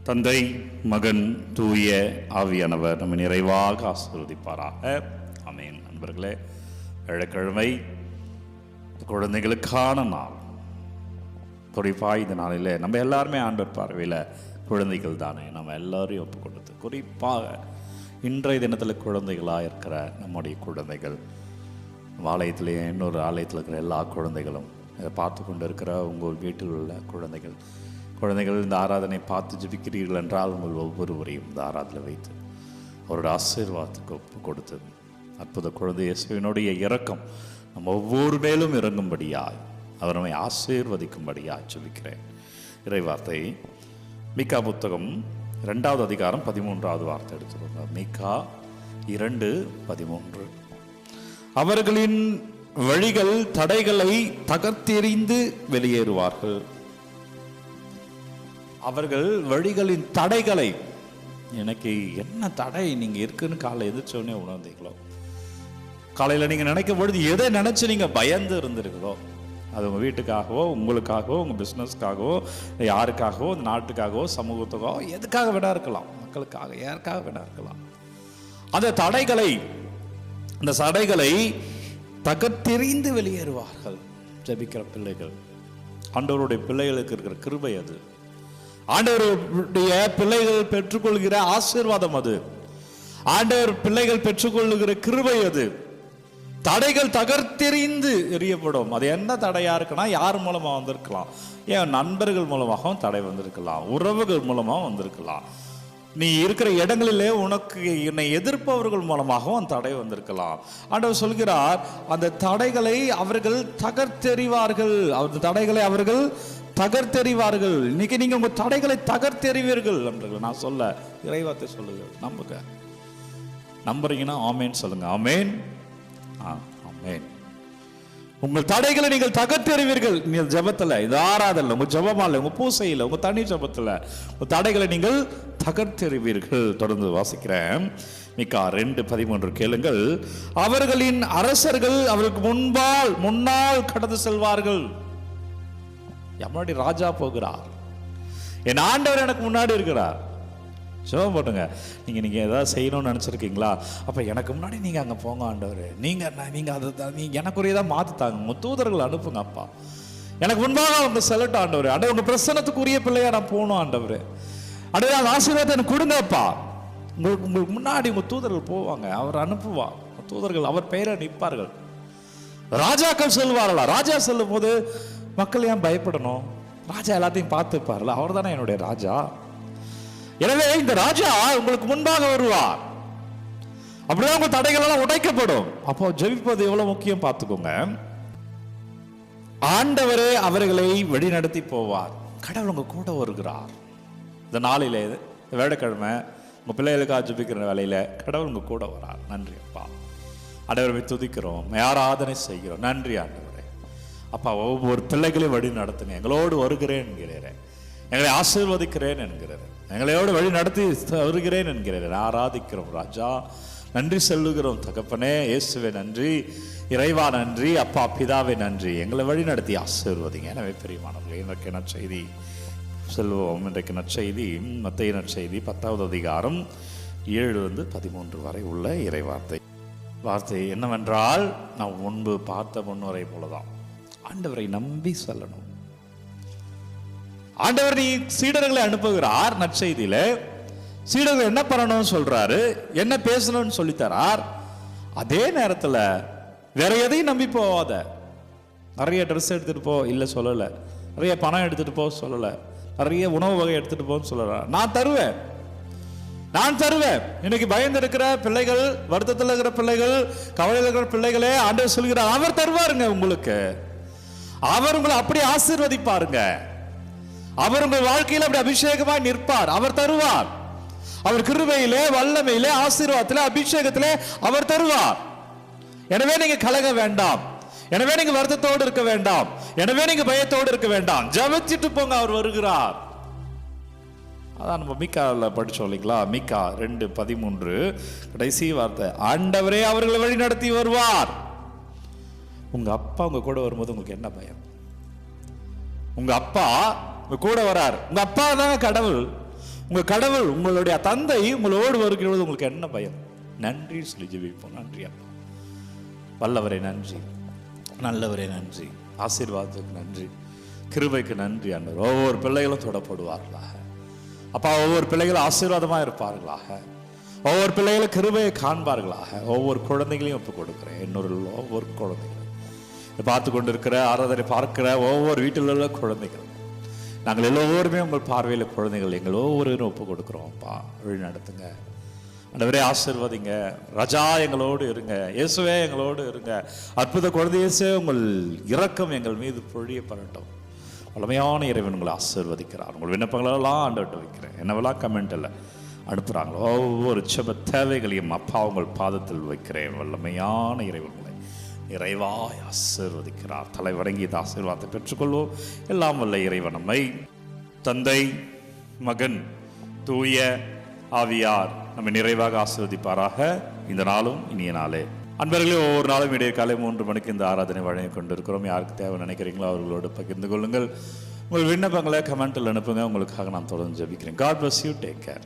தந்தை, மகன், தூய ஆவியானவர் நம்ம நிறைவாக ஆசீர்வதிப்பாராக. ஆமென். நண்பர்களே, வியாழக்கிழமை குழந்தைகளுக்கான நாள். குறிப்பாக இந்த நாளில் நம்ம எல்லாருமே ஆண்டவர் பார்வையில் குழந்தைகள் தானே. நம்ம எல்லாரையும் ஒப்புக்கொண்டது குறிப்பாக இன்றைய தினத்தில் குழந்தைகளாக இருக்கிற நம்முடைய குழந்தைகள், ஆலயத்திலேயே இன்னொரு ஆலயத்தில் இருக்கிற எல்லா குழந்தைகளும், இதை பார்த்து கொண்டு இருக்கிற உங்கள் வீட்டில் உள்ள குழந்தைகள் இந்த ஆராதனை பார்த்து ஜெபிக்கிறீர்கள் என்றால் உங்கள் ஒவ்வொருவரையும் இந்த ஆராதனை வைத்து அவருடைய ஆசீர்வாதத்துக்கு ஒப்பு கொடுத்து அற்புத குழந்தை இயேசுவினுடைய இரக்கம் நம்ம ஒவ்வொரு மேலும் இறங்கும்படியாய் அவர் நம்மை ஆசீர்வதிக்கும்படியாய் ஜெபிக்கிறேன். இறைவார்த்தை மீகா புத்தகம் 2வது அதிகாரம் 13வது வார்த்தை எடுத்துக்கோங்க. மீகா 2:13. அவர்களின் வழிகள் தடைகளை தகர்த்தெறிந்து வெளியேறுவார்கள். அவர்கள் வழிகளின் தடைகளை, எனக்கு என்ன தடை நீங்கள் இருக்குன்னு காலையில் எதிர்த்தோடனே உணர்ந்தீங்களோ, காலையில் நீங்கள் நினைக்கும் பொழுது எதை நினச்சி நீங்கள் பயந்து இருந்திருக்கிறோ, அது உங்கள் வீட்டுக்காகவோ, உங்களுக்காகவோ, உங்கள் பிஸ்னஸ்க்காகவோ, யாருக்காகவோ, நாட்டுக்காகவோ, சமூகத்துக்காகவோ, எதுக்காக வேணா இருக்கலாம், மக்களுக்காக யாருக்காக வேணா இருக்கலாம், அந்த தடைகளை தகர்த்தெறிந்து வெளியேறுவார்கள். ஜெபிக்கிற பிள்ளைகள், ஆண்டவருடைய பிள்ளைகளுக்கு இருக்கிற கிருபை அது. ஆண்டவருடைய பிள்ளைகள் பெற்றுக்கொள்கிற ஆசீர்வாதம் அது. ஆண்டவர் பிள்ளைகள் பெற்றுக்கொள்ளுகிற கிருபை அது. தடைகள் தகர்த்தெறிந்து எறியப்படும். அது என்ன தடையா இருக்குன்னா, யார் மூலமா வந்திருக்கலாம், ஏன் நண்பர்கள் மூலமாகவும் தடை வந்திருக்கலாம், உறவுகள் மூலமாக வந்திருக்கலாம், நீ இருக்கிற இடங்களிலே உனக்கு என்னை எதிர்ப்பவர்கள் மூலமாகவும் அந்த தடை வந்திருக்கலாம். ஆண்டவர் சொல்கிறார், அந்த தடைகளை அவர்கள் தகர்த்தெறிவார்கள். அந்த தடைகளை அவர்கள் தகர்த்தெறிவார்கள். இன்னைக்கு நீங்க உங்க தடைகளை தகர்த்தெறிவீர்கள் என்று நான் சொல்ல இறைவார்த்தை சொல்லுங்க. நம்புறீங்கன்னா ஆமேன் சொல்லுங்க. ஆமேன், ஆமேன். உங்கள் தடைகளை நீங்கள் தகர்த்தெறிவீர்கள். நீங்கள் ஜெபத்தில், இது ஆராதல்ல, உங்க ஜெபமால, உங்க பூசையில், உங்க தனி ஜெபத்தில் உங்க தடைகளை நீங்கள் தகர்த்தெறிவீர்கள். தொடர்ந்து வாசிக்கிறேன். மீகா 2:13 கேளுங்கள். அவர்களின் அரசர்கள் அவருக்கு முன்னால் கடந்து செல்வார்கள். எம்மாடி ராஜா போகிறார், என் ஆண்டவர் எனக்கு முன்னாடி இருக்கிறார். ஜெபம் போட்டுங்க. நீங்கள் ஏதாவது செய்யணும்னு நினச்சிருக்கீங்களா, அப்போ எனக்கு முன்னாடி நீங்கள் அங்கே போங்க ஆண்டவர், நீங்கள் அதை எனக்குரியதாக மாற்றித்தாங்க, உங்கள் தூதர்கள் அனுப்புங்க. அப்பா எனக்கு முன்பாக அவங்க செல்லட்டும் ஆண்டவர். அட உங்கள் பிரசன்னத்துக்குரிய பிள்ளையா நான் போகணும் ஆண்டவர். அடைய அந்த ஆசீர்வாதத்தை எனக்கு கொடுங்கப்பா. உங்களுக்கு முன்னாடி உங்கள் தூதர்கள் போவாங்க, அவர் அனுப்புவா. தூதர்கள் அவர் பெயரை நிற்பார்கள். ராஜாக்கள் செல்வார்களா? ராஜா செல்லும் போது மக்கள் ஏன் பயப்படணும்? ராஜா எல்லாத்தையும் பார்த்துப்பார்ல, அவர் தானே என்னுடைய ராஜா. எனவே இந்த ராஜா உங்களுக்கு முன்பாக வருவார். அப்படிதான் உங்க தடைகள் எல்லாம் உடைக்கப்படும். அப்போ ஜெபிப்பது எவ்வளவு முக்கியம் பார்த்துக்கோங்க. ஆண்டவரே அவர்களை வழிநடத்தி போவார். கடவுள் உங்க கூட வருகிறார். இந்த நாளிலே, வேலைக்கிழமை உங்க பிள்ளைகளுக்காக ஜெபிக்கிற வேலையில கடவுள் உங்க கூட வரார். நன்றி அப்பா. ஆண்டவரை துதிக்கிறோம், ஆராதனை செய்கிறோம். நன்றி ஆண்டவரே. அப்பா, ஒவ்வொரு பிள்ளைகளையும் வழி நடத்துங்க. எங்களோடு வருகிறேன் என்கிறேன், எங்களை ஆசீர்வதிக்கிறேன் என்கிறேன், எங்களோடு வழி நடத்தி வருகிறேன் என்கிறேன். ஆராதிக்கிறோம் ராஜா, நன்றி சொல்லுகிறோம் தகப்பனே. இயேசுவே நன்றி, இறைவா நன்றி, அப்பா பிதாவே நன்றி. எங்களை வழி நடத்தி ஆசீர்வதிங்க. எனவே பிரியமானவர்களே, இன்றைக்கு நற்செய்தி செல்வோம். இன்றைக்கு நற்செய்தி மத்தேயு நற்செய்தி 10வது அதிகாரம் 7-13 வரை உள்ள இறைவார்த்தை. வார்த்தை என்னவென்றால், நாம் முன்பு பார்த்த முன்னுரை போலதான் ஆண்டவரை நம்பி சொல்லணும். ஆண்டவர் நீ சீடர்களை அனுப்புகிறார். நற்செய்தியில சீடர்கள் என்ன பண்ணணும்னு சொல்றாரு, என்ன பேசணும்னு சொல்லித்தரார். அதே நேரத்தில் வேற எதையும் நம்பி போவாத. நிறைய ட்ரெஸ் எடுத்துட்டு போ இல்லை சொல்லல, நிறைய பணம் எடுத்துட்டு போ சொல்லல, நிறைய உணவு வகை எடுத்துட்டு போன்னு சொல்லற. நான் தருவேன். இன்னைக்கு பயந்து இருக்கிற பிள்ளைகள், வருத்தத்தில் இருக்கிற பிள்ளைகள், கவலையில் இருக்கிற பிள்ளைகளே ஆண்டவர் சொல்கிறார், அவர் தருவாருங்க உங்களுக்கு. அவர் உங்களை அப்படி ஆசீர்வதிப்பாருங்க. அவர் உங்கள் வாழ்க்கையில் அப்படி அபிஷேகமாய் நிற்பார். அவர் தருவார். அவர் கிருபையிலே, வல்லமையிலே, ஆசீர்வாதத்திலே, அபிஷேகத்திலே அவர் தருவார். எனவே நீங்க கலங்க வேண்டாம். எனவே நீங்க வருத்தத்தோடு இருக்க வேண்டாம். எனவே நீங்க பயத்தோடு இருக்க வேண்டாம். ஜெபிச்சிட்டு போங்க, அவர் வருகிறார். அதான் நம்ம மீகாவில் படிச்சோம் இல்லைங்களா? மீகா 2:13 கடைசி வார்த்தை, ஆண்டவரே அவர்களை வழி நடத்தி வருவார். உங்க அப்பா உங்க கூட வரும்போது உங்களுக்கு என்ன பயம்? உங்க அப்பா உங்க கூட வரார். உங்க அப்பா தான் கடவுள். உங்கள் கடவுள் உங்களுடைய தந்தை உங்களோடு வருகிறது, உங்களுக்கு என்ன பயம்? நன்றி சொல்லி ஜெபிப்போம். நன்றி அப்பா, வல்லவரே நன்றி, நல்லவரே நன்றி, ஆசீர்வாதத்துக்கு நன்றி, கிருபைக்கு நன்றி. ஆண்டவர் ஒவ்வொரு பிள்ளைகளும் தொடப்படுவார்களாக அப்பா, ஒவ்வொரு பிள்ளைகளும் ஆசீர்வாதமாக இருப்பார்களாக, ஒவ்வொரு பிள்ளைகளும் கிருபையை காண்பார்களாக. ஒவ்வொரு குழந்தைகளையும் ஒப்புக் கொடுக்குறேன், என்னொரு ஒவ்வொரு குழந்தைகளும் பார்த்து கொண்டிருக்கிற, ஆராதனை பார்க்கிற ஒவ்வொரு வீட்டில் உள்ள குழந்தைகள், நாங்கள் எல்லோருமே உங்கள் பார்வையில் குழந்தைகள், எங்கள் ஒவ்வொருவரும் ஒப்புக் கொடுக்குறோம்ப்பா. வழி நடத்துங்க ஆண்டவரே, ஆசீர்வதிங்க. ரஜா எங்களோடு இருங்க, இயேசுவே எங்களோடு இருங்க. அற்புத குழந்தை இயேசுவே, உங்கள் இரக்கம் எங்கள் மீது பொழியப்படட்டும். வல்லமையான இறைவன் உங்களை ஆசீர்வதிக்கிறார். உங்கள் விண்ணப்பங்களெல்லாம் ஆண்டவர்கிட்ட வைக்கிறேன். என்னவெல்லாம் கமெண்ட்டில் அனுப்புகிறாங்களோ ஒவ்வொரு செப தேவைகளையும் அப்பா உங்கள் பாதத்தில் வைக்கிறேன். வல்லமையான இறைவன் உங்களை நிறைவாய் ஆசீர்வதிக்கிறார். தலை வணங்கி இந்த ஆசீர்வாதத்தை பெற்றுக்கொள்வோம். எல்லாம் வல்ல இறைவன் நம்மை தந்தை, மகன், தூய ஆவியார் நம்மை நிறைவாக ஆசீர்வதிப்பாராக. இந்த நாளும் இனிய நாளே. அன்பர்களே, ஒவ்வொரு நாளும் இடையே காலை 3 மணிக்கு இந்த ஆராதனை வழங்கி கொண்டிருக்கிறோம். யாருக்கு தேவை நினைக்கிறீங்களோ அவர்களோடு பகிர்ந்து கொள்ளுங்கள். உங்கள் விண்ணப்பங்களை கமெண்ட்டில் அனுப்புங்க. உங்களுக்காக நான் தொடர்ந்து ஜெபிக்கிறேன். God bless you. Take care.